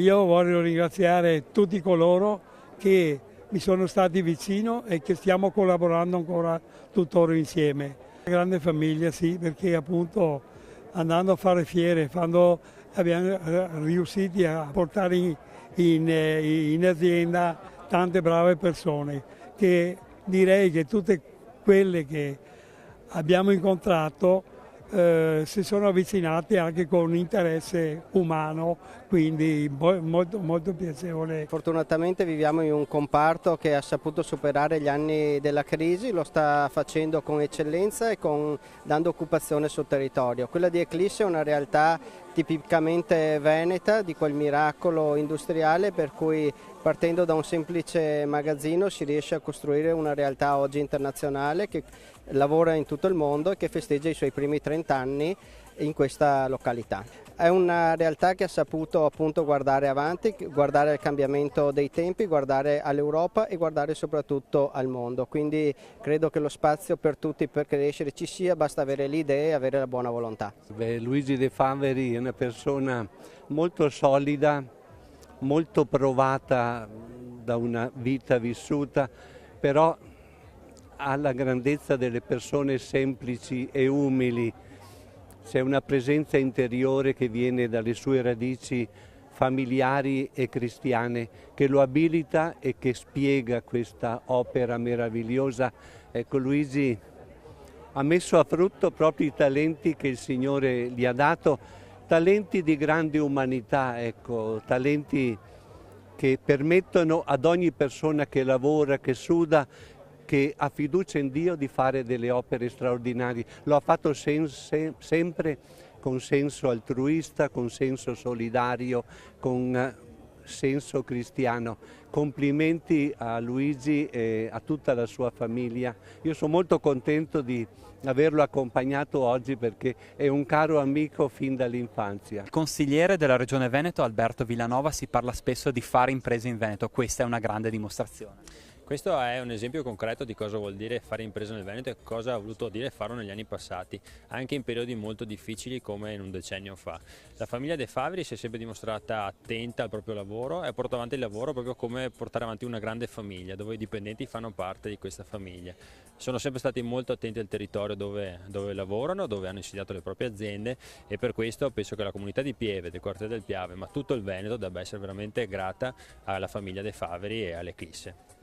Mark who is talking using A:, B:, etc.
A: Io voglio ringraziare tutti coloro che mi sono stati vicino e che stiamo collaborando ancora tuttora insieme. Grande famiglia, sì, perché appunto andando a fare fiere, abbiamo riusciti a portare in azienda tante brave persone, che direi che tutte quelle che abbiamo incontrato si sono avvicinati anche con interesse umano, quindi molto, molto piacevole.
B: Fortunatamente viviamo in un comparto che ha saputo superare gli anni della crisi, lo sta facendo con eccellenza e dando occupazione sul territorio. Quella di Eclisse è una realtà tipicamente veneta, di quel miracolo industriale per cui partendo da un semplice magazzino si riesce a costruire una realtà oggi internazionale che lavora in tutto il mondo e che festeggia i suoi primi 30 anni in questa località. È una realtà che ha saputo appunto guardare avanti, guardare al cambiamento dei tempi, guardare all'Europa e guardare soprattutto al mondo. Quindi credo che lo spazio per tutti per crescere ci sia, basta avere le idee e avere la buona volontà.
C: Luigi De Faveri è una persona molto solida, molto provata da una vita vissuta, però ha la grandezza delle persone semplici e umili. C'è una presenza interiore che viene dalle sue radici familiari e cristiane che lo abilita e che spiega questa opera meravigliosa. Ecco, Luigi ha messo a frutto proprio i talenti che il Signore gli ha dato, talenti di grande umanità, ecco, talenti che permettono ad ogni persona che lavora, che suda, che ha fiducia in Dio di fare delle opere straordinarie. Lo ha fatto sempre con senso altruista, con senso solidario, con senso cristiano. Complimenti a Luigi e a tutta la sua famiglia. Io sono molto contento di averlo accompagnato oggi perché è un caro amico fin dall'infanzia.
D: Il consigliere della Regione Veneto, Alberto Villanova, si parla spesso di fare imprese in Veneto. Questa è una grande dimostrazione.
E: Questo è un esempio concreto di cosa vuol dire fare impresa nel Veneto e cosa ha voluto dire farlo negli anni passati, anche in periodi molto difficili come in un decennio fa. La famiglia De Faveri si è sempre dimostrata attenta al proprio lavoro e ha portato avanti il lavoro proprio come portare avanti una grande famiglia, dove i dipendenti fanno parte di questa famiglia. Sono sempre stati molto attenti al territorio dove lavorano, dove hanno insediato le proprie aziende e per questo penso che la comunità di Pieve, del quartiere del Piave, ma tutto il Veneto debba essere veramente grata alla famiglia De Faveri e all'Eclisse.